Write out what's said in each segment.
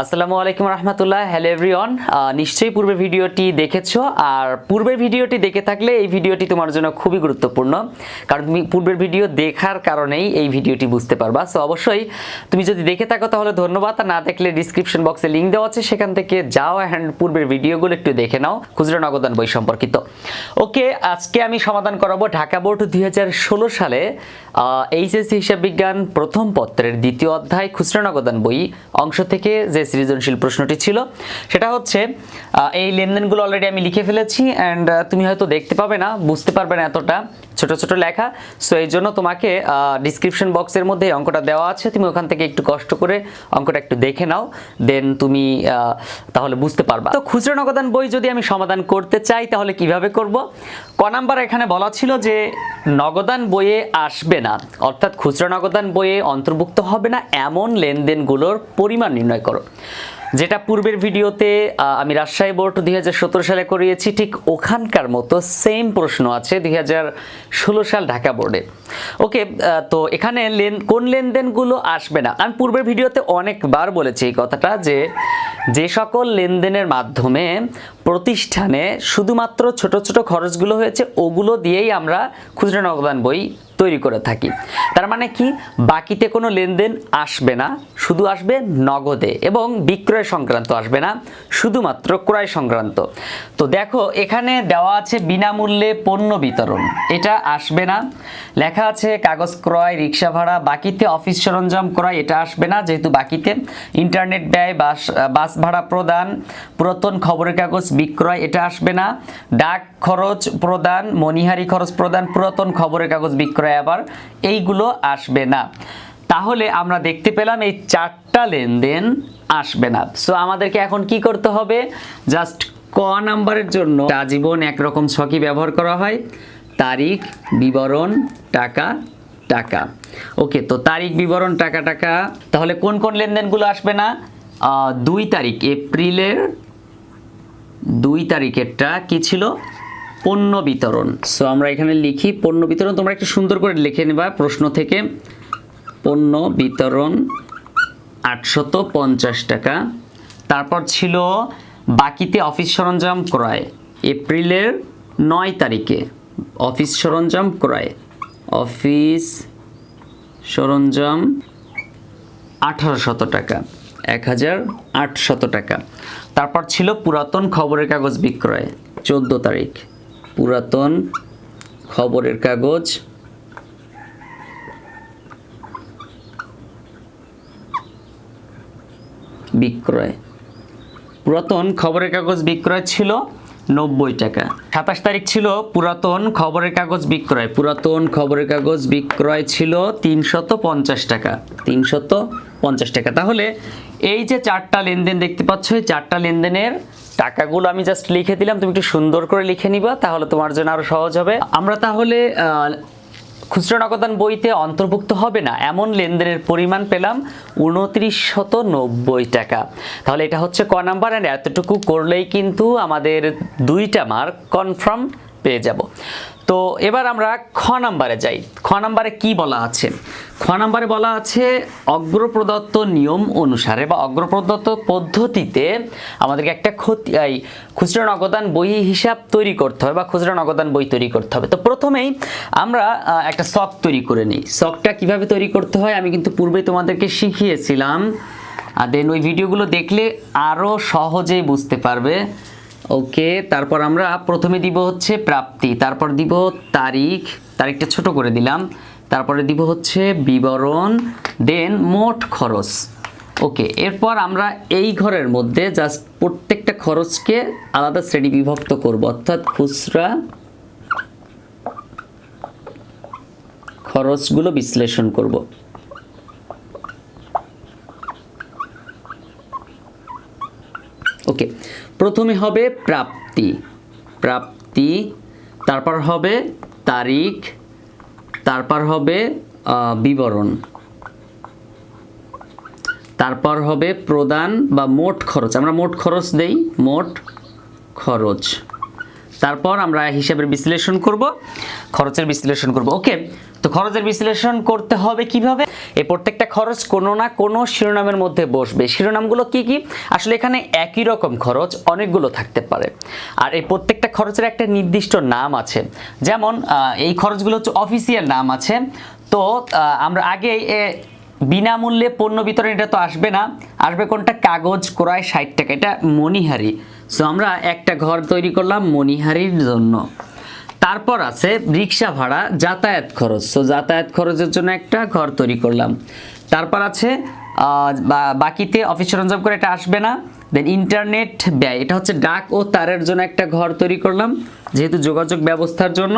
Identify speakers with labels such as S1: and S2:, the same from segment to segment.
S1: আসসালামু আলাইকুম রহমতুল্লাহ। Hello everyone, নিশ্চয়ই পূর্বের ভিডিওটি দেখেছো। আর পূর্বের ভিডিওটি দেখে থাকলে এই ভিডিওটি তোমার জন্য খুবই গুরুত্বপূর্ণ, কারণ তুমি পূর্বের ভিডিও দেখার কারণেই এই ভিডিওটি বুঝতে পারবা। সো অবশ্যই তুমি যদি দেখে থাকো তাহলে ধন্যবাদ, আর না দেখলে ডিসক্রিপশন বক্সে লিঙ্ক দেওয়া আছে, সেখান থেকে যাও অ্যান্ড পূর্বের ভিডিওগুলো একটু দেখে নাও খুচরা নগদান বই সম্পর্কিত। ওকে, আজকে আমি সমাধান করাবো ঢাকা বোর্ড 2016 সালে এইচএসসি হিসাব বিজ্ঞান প্রথম পত্রের দ্বিতীয় অধ্যায় খুচরা নগদান বই অংশ থেকে যে সৃজনশীল প্রশ্নটি ছিল সেটা হচ্ছে, এই লেনদেনগুলো অলরেডি আমি লিখে ফেলেছি অ্যান্ড তুমি হয়তো দেখতে পাবে না, বুঝতে পারবে না, এতটা ছোট ছোট লেখা। সো এই জন্য তোমাকে ডিসক্রিপশন বক্সের মধ্যে অঙ্কটা দেওয়া আছে, তুমি ওখান থেকে একটু কষ্ট করে অঙ্কটা একটু দেখে নাও, দেন তুমি তাহলে বুঝতে পারবা। তো খুচরা নগদান বই যদি আমি সমাধান করতে চাই তাহলে কিভাবে করব? ক নাম্বার এখানে বলা ছিল যে নগদান বইয়ে আসবে না, অর্থাৎ খুচরা নগদান বইয়ে অন্তর্ভুক্ত হবে না এমন লেনদেনগুলোর পরিমাণ নির্ণয় করো। যেটা পূর্বের ভিডিওতে আমি রাজশাহী বোর্ড 2017 সালে করিয়েছি, ঠিক ওখানকার মতো সেম প্রশ্ন আছে 2016 সাল ঢাকা বোর্ডে। ওকে, তো এখানে কোন লেনদেনগুলো আসবে না, আমি পূর্বের ভিডিওতে অনেকবার বলেছি এই কথাটা, যে সকল লেনদেনের মাধ্যমে প্রতিষ্ঠানে শুধুমাত্র ছোট ছোট খরচগুলো হয়েছে ওগুলো দিয়েই আমরা খুচরা নগদান বই তৈরি করে থাকি। তার মানে কি, বাকিতে কোনো লেনদেন আসবে না, শুধু আসবে নগদে, এবং বিক্রয় সংক্রান্ত আসবে না, শুধুমাত্র ক্রয় সংক্রান্ত। তো দেখো এখানে দেওয়া আছে বিনামূল্যে পণ্য বিতরণ, এটা আসবে না। লেখা আছে কাগজ ক্রয়, রিক্সা ভাড়া, বাকিতে অফিস সরঞ্জাম ক্রয়, এটা আসবে না যেহেতু বাকিতে। ইন্টারনেট ব্যয়, বাস ভাড়া প্রদান, পুরাতন খবরের কাগজ বিক্রয়, এটা আসবে না। ডাক খরচ প্রদান, মনিহারি খরচ প্রদান, পুরাতন খবরের কাগজ বিক্রয়, আবার এইগুলো আসবে না। তাহলে আমরা দেখতে পেলাম এই চারটা লেনদেন আসবে না। সো আমাদেরকে এখন কি করতে হবে? জাস্ট ক নাম্বারের জন্য আজীবন একরকম ছকই ব্যবহার করা হয়, তারিখ, বিবরণ, টাকা, টাকা। ওকে, তো তারিখ, বিবরণ, টাকা, টাকা। তাহলে কোন কোন লেনদেনগুলো আসবে না? 2 তারিখ, এপ্রিলের 2 তারিখেরটা কি ছিল? পণ্য বিতরণ। সো আমরা এখানে লিখি পণ্য বিতরণ, তোমরা একটু সুন্দর করে লিখে নেবা প্রশ্ন থেকে। পণ্য বিতরণ 850 টাকা। তারপর ছিল বাকিতে অফিস সরঞ্জাম ক্রয়, এপ্রিলের 9 তারিখে অফিস সরঞ্জাম ক্রয়, অফিস সরঞ্জাম 1800 টাকা, 1800 টাকা। তারপর ছিল পুরাতন খবরের কাগজ বিক্রয়, 14 তারিখ, পুরাতন খবরের কাগজ বিক্রয়, পুরাতন খবরের কাগজ বিক্রয় ছিল 90 টাকা। 27 তারিখ ছিল পুরাতন খবরের কাগজ বিক্রয়, পুরাতন খবরের কাগজ বিক্রয় ছিল 350 টাকা, 350 টাকা। তাহলে এই যে চারটা লেনদেন দেখতে পাচ্ছ, এই চারটা লেনদেনের টাকাগুলো আমি জাস্ট লিখে দিলাম, তুমি একটু সুন্দর করে লিখে নিবা, তাহলে তোমার জন্য আরো সহজ হবে। আমরা তাহলে খুচরা নগদান বইতে অন্তর্ভুক্ত হবে না এমন লেনদেনের পরিমাণ পেলাম 2990 টাকা। তাহলে এটা হচ্ছে ক নাম্বার, অ্যান্ড এতটুকু করলেই কিন্তু আমাদের 2টা মার্ক কনফার্ম পেয়ে যাব। তো এবার আমরা খ নাম্বারে যাই। খ নাম্বারে কি বলা আছে? খ নাম্বারে বলা আছে অগ্রপ্রদত্ত নিয়ম অনুসারে বা অগ্রপ্রদত্ত পদ্ধতিতে আমাদেরকে একটা খুচরা নগদান বই হিসাব তৈরি করতে হবে বা খুচরা নগদান বই তৈরি করতে হবে। তো প্রথমেই আমরা একটা ছক তৈরি করে নিই। ছকটা কিভাবে তৈরি করতে হয় আমি কিন্তু পূর্বে তোমাদেরকে শিখিয়েছিলাম, আর দেন ওই ভিডিওগুলো দেখলে আরও সহজেই বুঝতে পারবে। ওকে, তারপর আমরা প্রথমে দিব হচ্ছে প্রাপ্তি, তারপর দিব তারিখ, তারিখটা ছোট করে দিলাম, তারপরে দিব হচ্ছে বিবরণ, দেন মোট খরচ। ওকে, এরপর আমরা এই ঘরের মধ্যে জাস্ট প্রত্যেকটা খরচকে আলাদা শ্রেণী বিভক্ত করব, অর্থাৎ খুচরা খরচগুলো বিশ্লেষণ করব। ওকে, প্রথমে হবে প্রাপ্তি, প্রাপ্তি, তারপর হবে তারিখ, তারপর হবে বিবরণ, তারপর হবে প্রদান বা মোট খরচ, আমরা মোট খরচ দেই, মোট খরচ, তারপর আমরা হিসাবের বিশ্লেষণ করব, খরচের বিশ্লেষণ করব। ওকে, তো খরচের বিশ্লেষণ করতে হবে কিভাবে? এই প্রত্যেকটা খরচ কোনো না কোনো শিরোনামের মধ্যে বসবে। শিরোনামগুলো কি কি? আসলে এখানে একই রকম খরচ অনেকগুলো থাকতে পারে, আর এই প্রত্যেকটা খরচের একটা নির্দিষ্ট নাম আছে। যেমন এই খরচগুলো হচ্ছে অফিসিয়াল নাম আছে। তো আমরা আগে বিনামূল্যে পণ্য বিতরণ, এটা তো আসবে না, আসবে কোনটা? কাগজ ক্রয় 60 টাকা, এটা মণিহারি। সো আমরা একটা ঘর তৈরি করলাম মণিহারির জন্য। তারপর আছে রিক্সা ভাড়া, যাতায়াত খরচ। সো যাতায়াত খরচের জন্য একটা ঘর তৈরি করলাম। তারপর আছে বাকিতে অফিস সরঞ্জাম করে, এটা আসবে না। দেন ইন্টারনেট ব্যয়, এটা হচ্ছে ডাক ও তারের জন্য একটা ঘর তৈরি করলাম, যেহেতু যোগাযোগ ব্যবস্থার জন্য।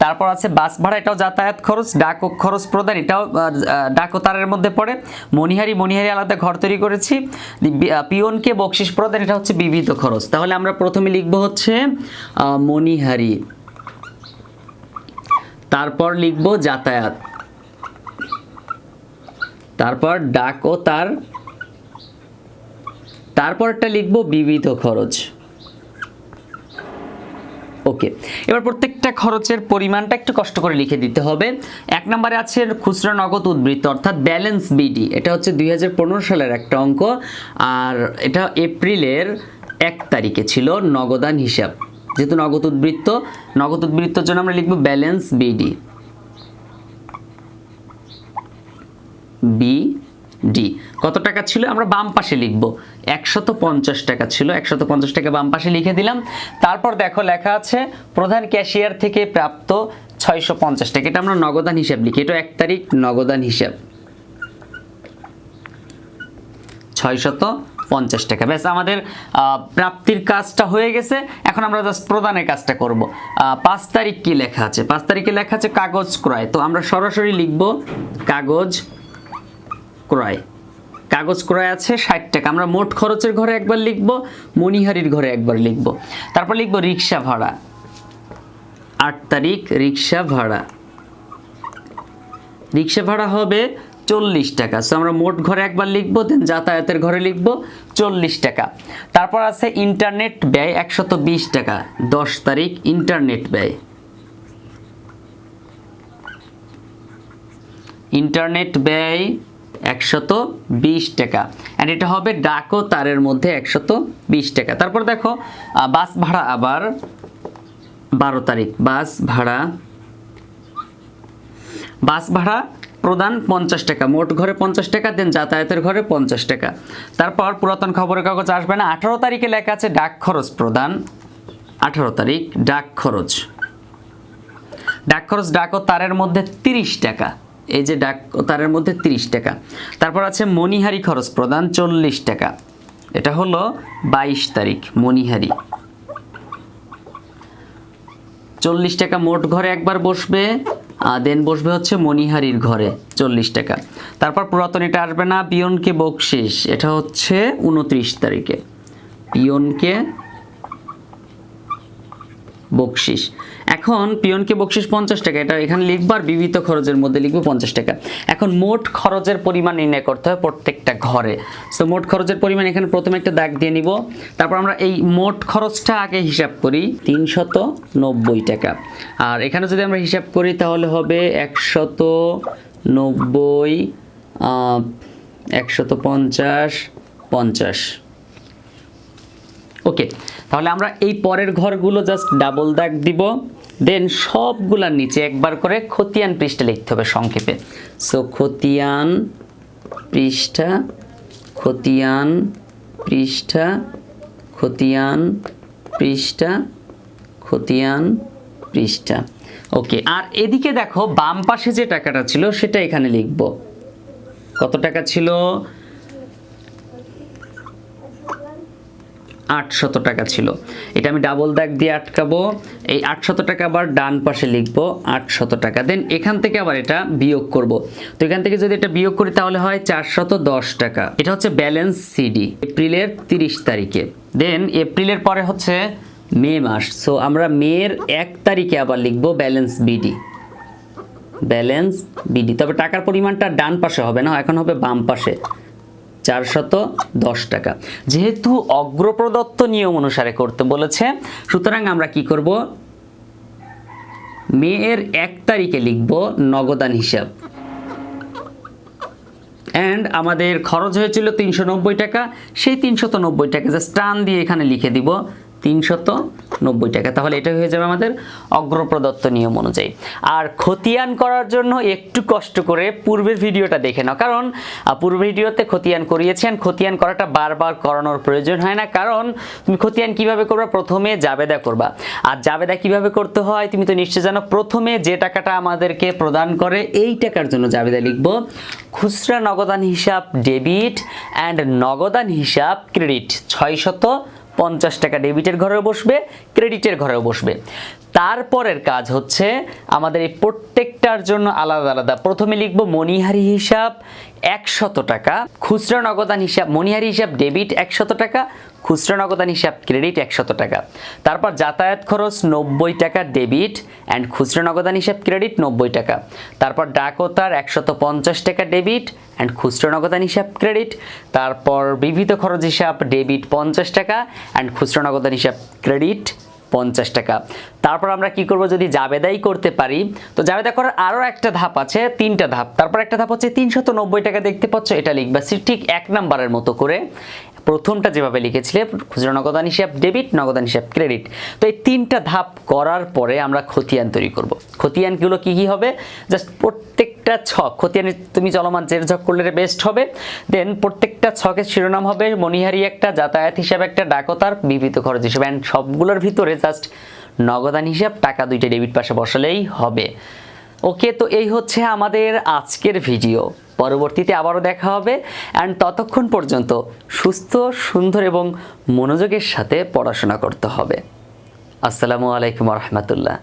S1: তারপর আছে বাস ভাড়া, এটাও যাতায়াত খরচ। ডাক ও খরচ প্রদান, এটাও ডাক ও তারের মধ্যে পড়ে। মণিহারি আলাদা ঘর তৈরি করেছি। পিয়নকে বকশিস প্রদান, এটা হচ্ছে বিবিধ খরচ। তাহলে আমরা প্রথমে লিখব হচ্ছে মণিহারি, তারপর লিখব যাতায়াত, তারপর ডাক ও তার, তারপরটা লিখব বিবিধ খরচ। ওকে, এবার প্রত্যেকটা খরচের পরিমাণটা একটু কষ্ট করে লিখে দিতে হবে। 1 নম্বরে আছে খুচরা নগদ উদ্বৃত্ত অর্থাৎ ব্যালেন্স বিডি, এটা হচ্ছে 2015 সালের একটা অঙ্ক, আর এটা এপ্রিলের 1 তারিখে ছিল নগদান হিসাব। যেহেতু নগদ উদ্বৃত্তর জন্য আমরা লিখব ব্যালেন্স বিডি, বিডি। কত টাকা ছিল? আমরা বাম পাশে লিখব 150 টাকা ছিল, 150 টাকা বাম পাশে লিখে দিলাম। তারপর দেখো লেখা আছে প্রধান ক্যাশিয়ার থেকে প্রাপ্ত 650 টাকা, এটা আমরা নগদান হিসাব লিখি। এটা 1 তারিখ নগদান হিসাব 650 টাকা। ব্যাস, আমাদের প্রাপ্তির কাজটা হয়ে গেছে। এখন আমরা জাস্ট প্রদানের কাজটা করব। 5 তারিখ কি লেখা আছে? 5 তারিখে লেখা আছে কাগজ ক্রয়, তো আমরা সরাসরি লিখব কাগজ ক্রয়। কাগজ ক্রয় আছে 60 টাকা, আমরা মোট খরচের ঘরে একবার লিখব, মণিহারির ঘরে একবার লিখব। তারপর লিখব রিক্সা ভাড়া, 8 তারিখ রিক্সা ভাড়া, রিক্সা ভাড়া হবে 40 টাকা। সো আমরা মোট ঘরে একবার লিখব, দেন যাতায়াতের ঘরে লিখব 40 টাকা। তারপর আছে ইন্টারনেট ব্যয় 120 টাকা, 10 তারিখ ইন্টারনেট ব্যয়, ইন্টারনেট ব্যয় 120 টাকা, এন্ড এটা হবে ডাক ও তারের মধ্যে 120 টাকা। তারপর দেখো বাস ভাড়া আবার 12 তারিখ, বাস ভাড়া প্রদান 50 টাকা, মোট ঘরে 50 টাকা, দেন যাতায়াতের ঘরে 50 টাকা। তারপর পুরাতন খবরের কাগজ আসবে না। 18 তারিখে লেখা আছে ডাক খরচ প্রদান, 18 তারিখ ডাক খরচ ডাক ও তারের মধ্যে 30 টাকা, এই যে ডাক ও তারের মধ্যে 30 টাকা। তারপর আছে মণিহারি খরচ প্রদান 40 টাকা, এটা হলো 22 তারিখ মণিহারি, 40 টাকা মোট ঘরে একবার বসবে, দেন বসবে হচ্ছে মণিহারির ঘরে 40 টাকা। তারপর পুরাতন এটা আসবে না। পিয়নকে বকশিস, এটা হচ্ছে 29 তারিখে, পিয়নকে বকশিস। এখন পিয়নকে বকশিস 50 টাকা, এটা এখানে লিখব, আর বিবিধ খরচের মধ্যে লিখব 50 টাকা। এখন মোট খরচের পরিমাণ নির্ণয় করতে হবে প্রত্যেকটা ঘরে। সো মোট খরচের পরিমাণ এখানে প্রথমে একটা দাগ দিয়ে নিব। তারপর আমরা এই মোট খরচটা আগে হিসাব করি 390 টাকা, আর এখানে যদি আমরা হিসাব করি তাহলে হবে 190, 150, 50। ওকে, তাহলে আমরা এই পরের ঘরগুলো জাস্ট ডাবল দাগ দিব, দেন সবগুলার নিচে একবার করে খতিয়ান পৃষ্ঠা লিখতে হবে সংক্ষেপে। সো খতিয়ান পৃষ্ঠা, খতিয়ান পৃষ্ঠা, খতিয়ান পৃষ্ঠা, খতিয়ান পৃষ্ঠা। ওকে, আর এদিকে দেখো বাম পাশে যে টাকাটা ছিল সেটা এখানে লিখব। কত টাকা ছিল? 800 টাকা ছিল, এটা আমি ডাবল দাগ দিয়ে আটকাবো। এই 800 টাকা আবার ডান পাশে লিখবো 800 টাকা, দেন এখান থেকে আবার এটা বিয়োগ করব। তো এখান থেকে যদি এটা বিয়োগ করি তাহলে হয় 410 টাকা। এটা হচ্ছে ব্যালেন্স সিডি এপ্রিলের 30 তারিখে। দেন এপ্রিলের পরে হচ্ছে মে মাস, সো আমরা মের 1 তারিখে আবার লিখবো ব্যালেন্স বিডি, ব্যালেন্স বিডি। তবে টাকার পরিমাণটা ডান পাশে হবে না, এখন হবে বাম পাশে, 410 টাকা। যেহেতু অগ্রপ্রদত্ত নিয়ম অনুসারে করতে বলেছে, সুতরাং আমরা কি করব, মেয়ের 1 তারিখে লিখব নগদান হিসাব। অ্যান্ড আমাদের খরচ হয়েছিল 390 টাকা, সেই 390 টাকা জাস্ট টান দিয়ে এখানে লিখে দিব 390 টাকা। তাহলে এটা হয়ে যাবে আমাদের অগ্রপ্রদত্ত নিয়ম অনুযায়ী। আর খতিয়ান করার জন্য একটু কষ্ট করে পূর্বের ভিডিওটা দেখে নাও, কারণ পূর্বের ভিডিওতে খতিয়ান করিয়েছেন। খতিয়ান করাটা বারবার করানোর প্রয়োজন হয় না, কারণ তুমি খতিয়ান কিভাবে করবা, প্রথমে জাবেদা করবা। আর জাবেদা কিভাবে করতে হয় তুমি তো নিশ্চয় জানো। প্রথমে যে টাকাটা আমাদেরকে প্রদান করে এই টাকার জন্য জাবেদা লিখব খুচরা নগদান হিসাব ডেবিট অ্যান্ড নগদান হিসাব ক্রেডিট। 650 টাকা ডেবিটের ঘরেও বসবে, ক্রেডিটের ঘরেও বসবে। তারপরের কাজ হচ্ছে আমাদের এই প্রত্যেকটার জন্য আলাদা আলাদা। প্রথমে লিখব মনিহারি হিসাব 100 টাকা, খুচরা নগদান হিসাব মনিহারি হিসাব ডেবিট 100 টাকা, খুচরা নগদান হিসাব ক্রেডিট 100 টাকা। তারপর যাতায়াত খরচ 90 টাকা ডেবিট অ্যান্ড খুচরা নগদান হিসাব ক্রেডিট 90 টাকা। তারপর ডাকতার 150 টাকা ডেবিট অ্যান্ড খুচরা নগদান হিসাব ক্রেডিট। তারপর বিবিধ খরচ হিসাব ডেবিট 50 টাকা অ্যান্ড খুচরা নগদান হিসাব ক্রেডিট 50 টাকা। তারপর আমরা কি করব, যদি জাবেদাই করতে পারি তো জাবেদা করার আরও একটা ধাপ আছে, 3টা ধাপ। তারপর একটা ধাপ হচ্ছে 390 টাকা দেখতে পাচ্ছ, এটা লিখবা ঠিক 1 নাম্বারের মতো করে প্রথমটা যেভাবে লিখেছিলে, খুচরা নগদান হিসাব ডেবিট নগদান হিসাব ক্রেডিট। তো এই 3টা ধাপ করার পরে আমরা খতিয়ান তৈরি করব। খতিয়ানগুলো কি কি হবে, জাস্ট প্রত্যেকটা ছক খতিয়ানে তুমি চলমান জের ছক করলে বেস্ট হবে। দেন প্রত্যেকটা ছকের শিরোনাম হবে মনিহারি একটা, যাতায়াত হিসাব একটা, ডাকতার, বিবিধ খরচ হিসাবে। অ্যান্ড সবগুলোর ভিতরে জাস্ট নগদান হিসাব টাকা 2টা ডেবিট পাশে বসালেই হবে। ওকে, তো এই হচ্ছে আমাদের আজকের ভিডিও। পরবর্তীতে আবারও দেখা হবে। অ্যান্ড ততক্ষণ পর্যন্ত সুস্থ, সুন্দর এবং মনোযোগের সাথে পড়াশোনা করতে হবে। আসসালামু আলাইকুম রহমতুল্লাহ।